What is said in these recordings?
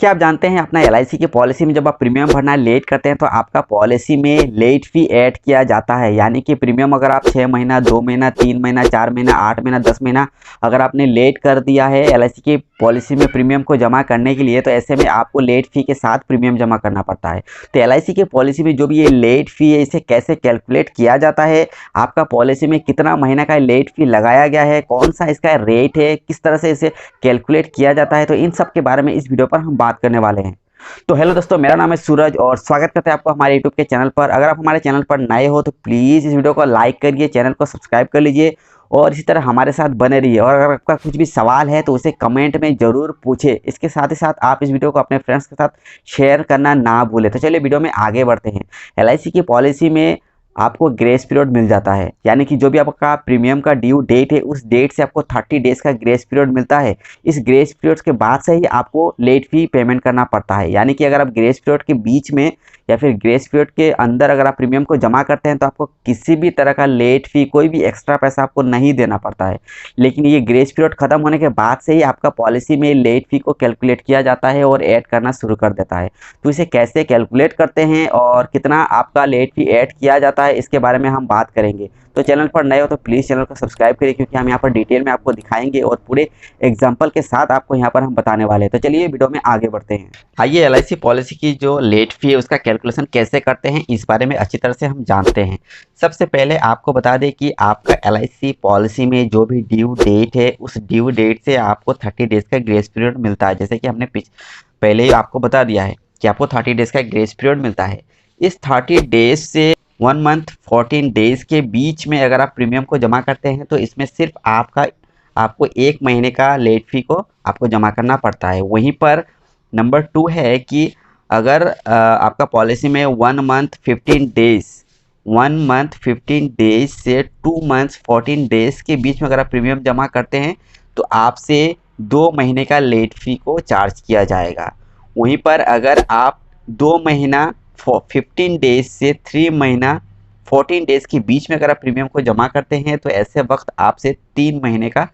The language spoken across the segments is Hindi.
क्या आप जानते हैं अपना एलआईसी की पॉलिसी में जब आप प्रीमियम भरना लेट करते हैं तो आपका पॉलिसी में लेट फी ऐड किया जाता है। यानी कि प्रीमियम अगर आप 6 महीना, 2 महीना, 3 महीना, 4 महीना, 8 महीना, 10 महीना अगर आपने लेट कर दिया है एलआईसी की पॉलिसी में प्रीमियम को जमा करने के लिए, तो ऐसे में आपको लेट फी के साथ प्रीमियम जमा करना पड़ता है। तो एलआईसी की पॉलिसी में जो भी ये लेट फी है इसे कैसे कैलकुलेट किया जाता है, आपका पॉलिसी में कितना महीना का लेट फी लगाया गया है, कौन सा इसका रेट है, किस तरह से इसे कैलकुलेट किया जाता है, तो इन सब के बारे में इस वीडियो पर हम बात करने वाले हैं। तो हेलो दोस्तों, मेरा नाम है सूरज और स्वागत करते हैं आपको हमारे यूट्यूब के चैनल पर। अगर आप हमारे चैनल पर नए हो तो प्लीज़ इस वीडियो को लाइक करिए, चैनल को सब्सक्राइब कर लीजिए और इसी तरह हमारे साथ बने रहिए। और अगर आपका कुछ भी सवाल है तो उसे कमेंट में ज़रूर पूछे। इसके साथ ही साथ आप इस वीडियो को अपने फ्रेंड्स के साथ शेयर करना ना भूलें। तो चलिए वीडियो में आगे बढ़ते हैं। एलआईसी की पॉलिसी में आपको ग्रेस पीरियड मिल जाता है, यानी कि जो भी आपका प्रीमियम का ड्यू डेट है उस डेट से आपको 30 डेज़ का ग्रेस पीरियड मिलता है। इस ग्रेस पीरियड के बाद से ही आपको लेट फी पेमेंट करना पड़ता है। यानी कि अगर आप ग्रेस पीरियड के बीच में या फिर ग्रेस पीरियड के अंदर अगर आप प्रीमियम को जमा करते हैं तो आपको किसी भी तरह का लेट फी, कोई भी एक्स्ट्रा पैसा आपको नहीं देना पड़ता है। लेकिन ये ग्रेस पीरियड खत्म होने के बाद से ही आपका पॉलिसी में लेट फी को कैलकुलेट किया जाता है और ऐड करना शुरू कर देता है। तो इसे कैसे कैलकुलेट करते हैं और कितना आपका लेट फी ऐड किया जाता है, इसके बारे में हम बात करेंगे। तो चैनल पर नए हो तो प्लीज़ चैनल को सब्सक्राइब करिए, क्योंकि हम यहाँ पर डिटेल में आपको दिखाएंगे और पूरे एग्जाम्पल के साथ आपको यहाँ पर हम बताने वाले हैं। तो चलिए वीडियो में आगे बढ़ते हैं। आइए एलआईसी पॉलिसी की जो लेट फी है उसका कैलकुलेशन कैसे करते हैं इस बारे में अच्छी तरह से हम जानते हैं। सबसे पहले आपको बता दें कि आपका एलआईसी पॉलिसी में जो भी ड्यू डेट है उस ड्यू डेट से आपको 30 डेज़ का ग्रेस पीरियड मिलता है। जैसे कि हमने पहले ही आपको बता दिया है कि आपको 30 डेज़ का ग्रेस पीरियड मिलता है। इस 30 डेज से 1 मंथ 14 डेज़ के बीच में अगर आप प्रीमियम को जमा करते हैं तो इसमें सिर्फ आपको 1 महीने का लेट फी को आपको जमा करना पड़ता है। वहीं पर नंबर 2 है कि अगर आपका पॉलिसी में 1 मंथ 15 डेज से 2 मंथ्स 14 डेज़ के बीच में अगर आप प्रीमियम जमा करते हैं तो आपसे 2 महीने का लेट फी को चार्ज किया जाएगा। वहीं पर अगर आप 2 महीना 15 डेज से 3 महीना 14 डेज़ के बीच में अगर आप प्रीमियम को जमा करते हैं तो ऐसे वक्त आपसे 3 महीने का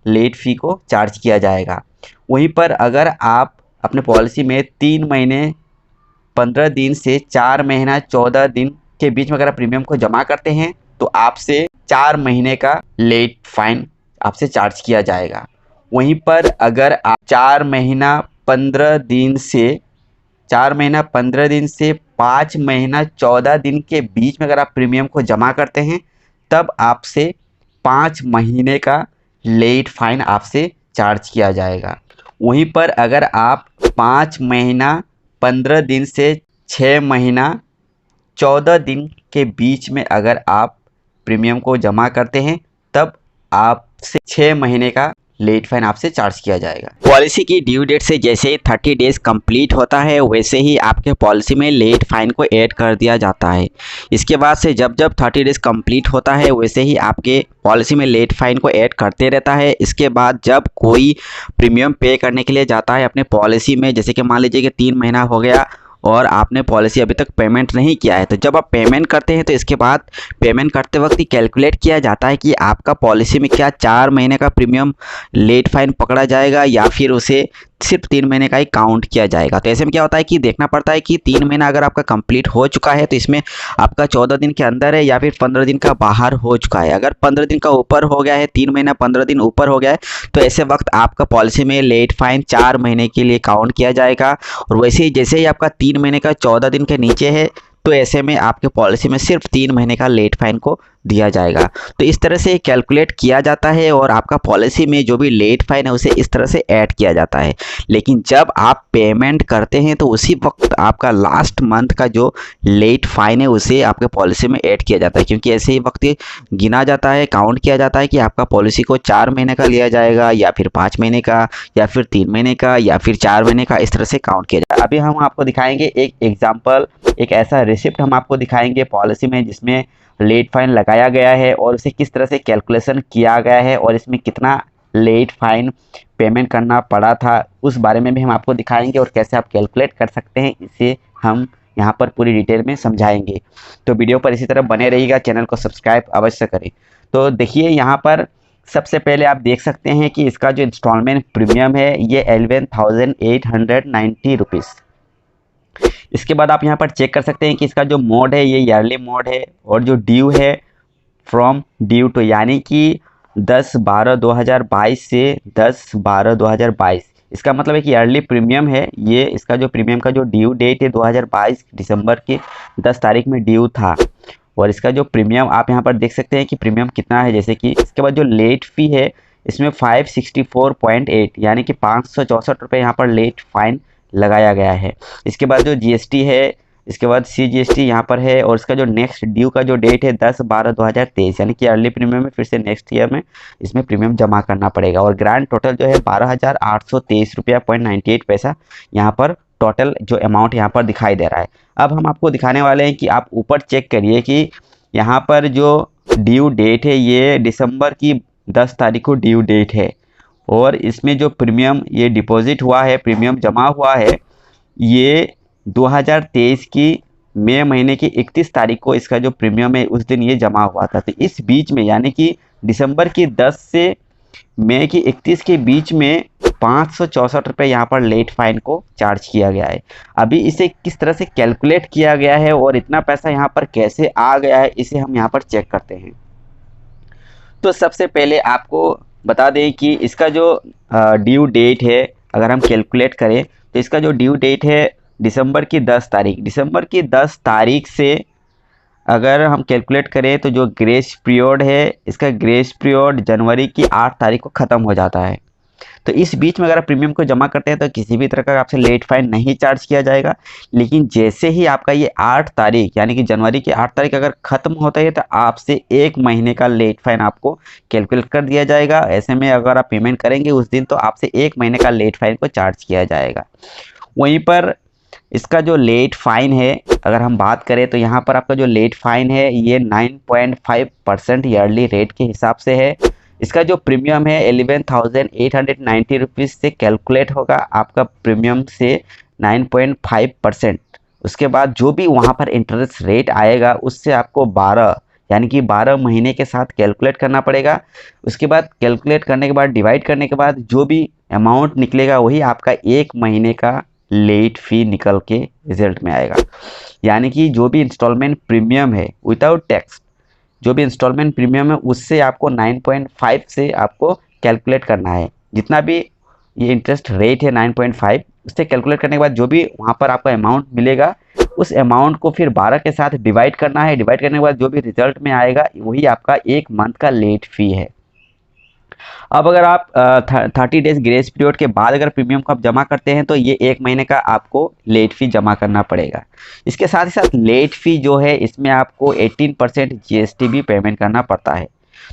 लेट फी को चार्ज किया जाएगा। वहीं पर अगर आप अपने पॉलिसी में 3 महीने 15 दिन से 4 महीना 14 दिन के बीच में अगर आप प्रीमियम को जमा करते हैं तो आपसे 4 महीने का लेट फाइन आपसे चार्ज किया जाएगा। वहीं पर अगर आप 4 महीना 15 दिन से 5 महीना 14 दिन के बीच में अगर आप प्रीमियम को जमा करते हैं तब आपसे 5 महीने का लेट फाइन आपसे चार्ज किया जाएगा। वहीं पर अगर आप 5 महीना 15 दिन से 6 महीना 14 दिन के बीच में अगर आप प्रीमियम को जमा करते हैं तब आपसे 6 महीने का लेट फाइन आपसे चार्ज किया जाएगा। पॉलिसी की ड्यू डेट से जैसे ही 30 डेज़ कंप्लीट होता है वैसे ही आपके पॉलिसी में लेट फाइन को ऐड कर दिया जाता है। इसके बाद से जब 30 डेज़ कंप्लीट होता है वैसे ही आपके पॉलिसी में लेट फाइन को ऐड करते रहता है। इसके बाद जब कोई प्रीमियम पे करने के लिए जाता है अपने पॉलिसी में, जैसे कि मान लीजिए कि 3 महीना हो गया और आपने पॉलिसी अभी तक पेमेंट नहीं किया है, तो जब आप पेमेंट करते हैं तो इसके बाद पेमेंट करते वक्त ही कैलकुलेट किया जाता है कि आपका पॉलिसी में क्या 4 महीने का प्रीमियम लेट फाइन पकड़ा जाएगा या फिर उसे सिर्फ 3 महीने का ही काउंट किया जाएगा। तो ऐसे में क्या होता है कि देखना पड़ता है कि 3 महीना अगर आपका कंप्लीट हो चुका है तो इसमें आपका 14 दिन के अंदर है या फिर 15 दिन का बाहर हो चुका है। अगर 15 दिन का ऊपर हो गया है, 3 महीना 15 दिन ऊपर हो गया है, तो ऐसे वक्त आपका पॉलिसी में लेट फाइन 4 महीने के लिए काउंट किया जाएगा। और वैसे ही जैसे ही आपका 3 महीने का 14 दिन के नीचे है तो ऐसे में आपके पॉलिसी में सिर्फ 3 महीने का लेट फाइन को दिया जाएगा। तो इस तरह से कैलकुलेट किया जाता है और आपका पॉलिसी में जो भी लेट फाइन है उसे इस तरह से ऐड किया जाता है। लेकिन जब आप पेमेंट करते हैं तो उसी वक्त आपका लास्ट मंथ का जो लेट फाइन है उसे आपके पॉलिसी में ऐड किया जाता है, क्योंकि ऐसे ही वक्त गिना जाता है, काउंट किया जाता है कि आपका पॉलिसी को 4 महीने का लिया जाएगा या फिर 5 महीने का या फिर 3 महीने का या फिर 4 महीने का, इस तरह से काउंट किया जाएगा। अभी हम आपको दिखाएंगे एक एग्जाम्पल, एक ऐसा रिसिप्ट हम आपको दिखाएंगे पॉलिसी में जिसमें लेट फाइन लगाया गया है और उसे किस तरह से कैलकुलेशन किया गया है और इसमें कितना लेट फाइन पेमेंट करना पड़ा था उस बारे में भी हम आपको दिखाएंगे और कैसे आप कैलकुलेट कर सकते हैं इसे हम यहाँ पर पूरी डिटेल में समझाएंगे। तो वीडियो पर इसी तरह बने रहिएगा, चैनल को सब्सक्राइब अवश्य करें। तो देखिए यहाँ पर सबसे पहले आप देख सकते हैं कि इसका जो इंस्टॉलमेंट प्रीमियम है ये 11,890 रुपीज़। इसके बाद आप यहाँ पर चेक कर सकते हैं कि इसका जो मोड है ये ईयरली मोड है, और जो ड्यू है फ्रॉम ड्यू टू, यानी कि 10/12/2022 से 10/12/2022। इसका मतलब है कि ईयरली प्रीमियम है ये। इसका जो प्रीमियम का जो ड्यू डेट है 2022 दिसंबर की 10 तारीख में ड्यू था। और इसका जो प्रीमियम आप यहाँ पर देख सकते हैं कि प्रीमियम कितना है, जैसे कि इसके बाद जो लेट फ़ी है इसमें 564.8 यानी कि 564 रुपये यहाँ पर लेट फाइन लगाया गया है। इसके बाद जो जीएसटी है, इसके बाद CGST यहाँ पर है, और इसका जो नेक्स्ट ड्यू का जो डेट है 10/12/2023, यानी कि अर्ली प्रीमियम में फिर से नेक्स्ट ईयर में इसमें प्रीमियम जमा करना पड़ेगा। और ग्रैंड टोटल जो है 12,823 रुपया 98 पैसा यहाँ पर टोटल जो अमाउंट यहाँ पर दिखाई दे रहा है। अब हम आपको दिखाने वाले हैं कि आप ऊपर चेक करिए कि यहाँ पर जो ड्यू डेट है ये दिसंबर की 10 तारीख को ड्यू डेट है, और इसमें जो प्रीमियम ये डिपॉजिट हुआ है, प्रीमियम जमा हुआ है, ये 2023 की मई महीने की 31 तारीख को इसका जो प्रीमियम है उस दिन ये जमा हुआ था। तो इस बीच में यानी कि दिसंबर की 10 से मई की 31 के बीच में 564 रुपये यहाँ पर लेट फाइन को चार्ज किया गया है। अभी इसे किस तरह से कैलकुलेट किया गया है और इतना पैसा यहाँ पर कैसे आ गया है, इसे हम यहाँ पर चेक करते हैं। तो सबसे पहले आपको बता दें कि इसका जो ड्यू डेट है, अगर हम कैलकुलेट करें तो इसका जो ड्यू डेट है दिसंबर की 10 तारीख, दिसंबर की 10 तारीख से अगर हम कैलकुलेट करें तो जो ग्रेस पीरियड है, इसका ग्रेस पीरियड जनवरी की 8 तारीख को ख़त्म हो जाता है। तो इस बीच में अगर आप प्रीमियम को जमा करते हैं तो किसी भी तरह का आपसे लेट फाइन नहीं चार्ज किया जाएगा। लेकिन जैसे ही आपका ये 8 तारीख यानी कि जनवरी की 8 तारीख अगर ख़त्म होता है तो आपसे 1 महीने का लेट फाइन आपको कैलकुलेट कर दिया जाएगा। ऐसे में अगर आप पेमेंट करेंगे उस दिन तो आपसे 1 महीने का लेट फाइन को चार्ज किया जाएगा। वहीं पर इसका जो लेट फाइन है अगर हम बात करें तो यहाँ पर आपका जो लेट फाइन है ये 9.5% ईयरली रेट के हिसाब से है। इसका जो प्रीमियम है 11,890 रुपीज़ से कैलकुलेट होगा आपका प्रीमियम से 9.5%। उसके बाद जो भी वहाँ पर इंटरेस्ट रेट आएगा उससे आपको 12 यानी कि 12 महीने के साथ कैलकुलेट करना पड़ेगा। उसके बाद कैलकुलेट करने के बाद डिवाइड करने के बाद जो भी अमाउंट निकलेगा वही आपका 1 महीने का लेट फ़ी निकल के रिजल्ट में आएगा। यानी कि जो भी इंस्टॉलमेंट प्रीमियम है विदाउट टैक्स, जो भी इंस्टॉलमेंट प्रीमियम है उससे आपको 9.5 से आपको कैलकुलेट करना है। जितना भी ये इंटरेस्ट रेट है 9.5 उससे कैलकुलेट करने के बाद जो भी वहाँ पर आपका अमाउंट मिलेगा उस अमाउंट को फिर 12 के साथ डिवाइड करना है। डिवाइड करने के बाद जो भी रिजल्ट में आएगा वही आपका 1 मंथ का लेट फ़ी है। अब अगर आप 30 डेज ग्रेस पीरियड के बाद अगर प्रीमियम को आप जमा करते हैं तो ये 1 महीने का आपको लेट फ़ी जमा करना पड़ेगा। इसके साथ ही साथ लेट फ़ी जो है इसमें आपको 18% GST भी पेमेंट करना पड़ता है।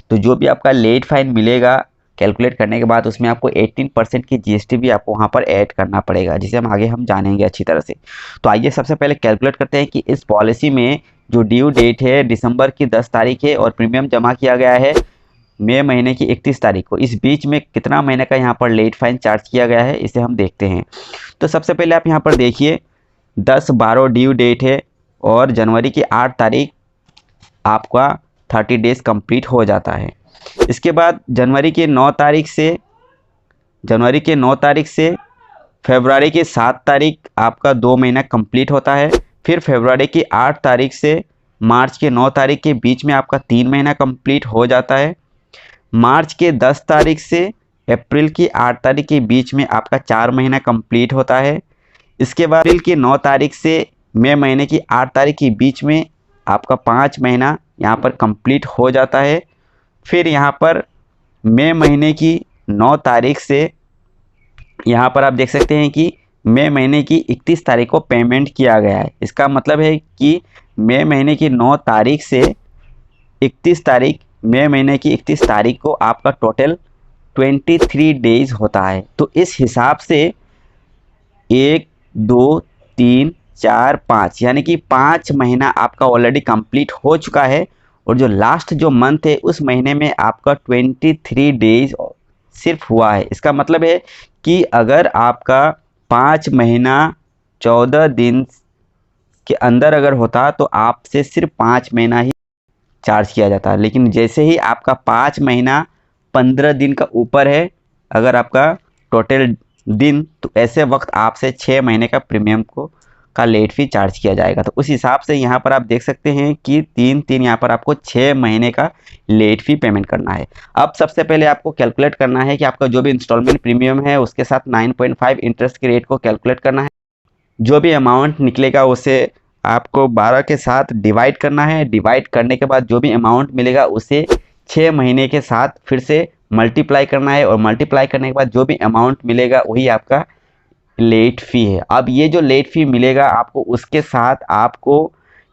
तो जो भी आपका लेट फाइन मिलेगा कैलकुलेट करने के बाद उसमें आपको 18% की GST भी आपको वहाँ पर ऐड करना पड़ेगा, जिसे हम जानेंगे अच्छी तरह से। तो आइए सबसे पहले कैलकुलेट करते हैं कि इस पॉलिसी में जो ड्यू डेट है दिसंबर की 10 तारीख है और प्रीमियम जमा किया गया है मई महीने की 31 तारीख को, इस बीच में कितना महीने का यहाँ पर लेट फाइन चार्ज किया गया है इसे हम देखते हैं। तो सबसे पहले आप यहाँ पर देखिए 10/12 ड्यू डेट है और जनवरी की 8 तारीख आपका 30 डेज कंप्लीट हो जाता है। इसके बाद जनवरी के 9 तारीख से फरवरी की 7 तारीख आपका 2 महीना कंप्लीट होता है। फिर फरवरी की 8 तारीख से मार्च के 9 तारीख के बीच में आपका 3 महीना कंप्लीट हो जाता है। मार्च के 10 तारीख से अप्रैल की 8 तारीख के बीच में आपका 4 महीना कंप्लीट होता है। इसके बाद अप्रैल की 9 तारीख से मई महीने की 8 तारीख के बीच में आपका 5 महीना यहाँ पर कंप्लीट हो जाता है। फिर यहाँ पर मई महीने की 9 तारीख से यहाँ पर आप देख सकते हैं कि मई महीने की 31 तारीख को पेमेंट किया गया है। इसका मतलब है कि मई महीने की 9 तारीख से 31 तारीख मई महीने की 31 तारीख को आपका टोटल 23 डेज होता है। तो इस हिसाब से 1 2 3 4 5 यानी कि 5 महीना आपका ऑलरेडी कंप्लीट हो चुका है और जो लास्ट जो मंथ है उस महीने में आपका 23 डेज सिर्फ हुआ है। इसका मतलब है कि अगर आपका 5 महीना 14 दिन के अंदर अगर होता तो आपसे सिर्फ 5 महीना ही चार्ज किया जाता है। लेकिन जैसे ही आपका 5 महीना 15 दिन का ऊपर है अगर आपका टोटल दिन, तो ऐसे वक्त आपसे 6 महीने का प्रीमियम का लेट फी चार्ज किया जाएगा। तो उस हिसाब से यहाँ पर आप देख सकते हैं कि 3 यहाँ पर आपको 6 महीने का लेट फी पेमेंट करना है। अब सबसे पहले आपको कैलकुलेट करना है कि आपका जो भी इंस्टॉलमेंट प्रीमियम है उसके साथ 9.5 इंटरेस्ट के रेट को कैलकुलेट करना है। जो भी अमाउंट निकलेगा उसे आपको 12 के साथ डिवाइड करना है। डिवाइड करने के बाद जो भी अमाउंट मिलेगा उसे 6 महीने के साथ फिर से मल्टीप्लाई करना है, और मल्टीप्लाई करने के बाद जो भी अमाउंट मिलेगा वही आपका लेट फ़ी है। अब ये जो लेट फ़ी मिलेगा आपको, उसके साथ आपको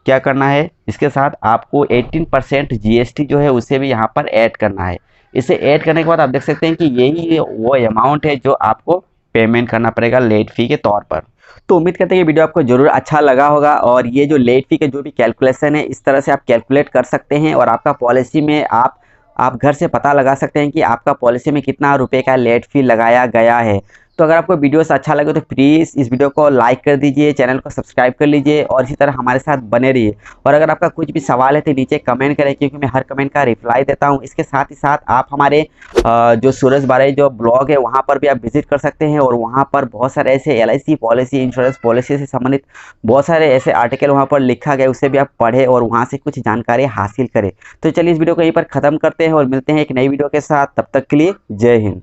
क्या करना है, इसके साथ आपको 18% जीएसटी जो है उसे भी यहाँ पर ऐड करना है। इसे ऐड करने के बाद आप देख सकते हैं कि यही वो अमाउंट है जो आपको पेमेंट करना पड़ेगा लेट फ़ी के तौर पर। तो उम्मीद करते हैं ये वीडियो आपको ज़रूर अच्छा लगा होगा, और ये जो लेट फ़ी के जो भी कैलकुलेशन है इस तरह से आप कैलकुलेट कर सकते हैं, और आपका पॉलिसी में आप घर से पता लगा सकते हैं कि आपका पॉलिसी में कितना रुपए का लेट फ़ी लगाया गया है। तो अगर आपको वीडियो से अच्छा लगे तो प्लीज़ इस वीडियो को लाइक कर दीजिए, चैनल को सब्सक्राइब कर लीजिए, और इसी तरह हमारे साथ बने रहिए। और अगर आपका कुछ भी सवाल है तो नीचे कमेंट करें, क्योंकि मैं हर कमेंट का रिप्लाई देता हूं। इसके साथ ही साथ आप हमारे जो सूरज बारे जो ब्लॉग है वहां पर भी आप विजिट कर सकते हैं, और वहां पर बहुत सारे ऐसे LIC पॉलिसी, इंश्योरेंस पॉलिसी से संबंधित बहुत सारे ऐसे आर्टिकल वहाँ पर लिखा गया, उसे भी आप पढ़ें और वहाँ से कुछ जानकारी हासिल करें। तो चलिए इस वीडियो को यहीं पर ख़त्म करते हैं और मिलते हैं एक नई वीडियो के साथ। तब तक के लिए जय हिंद।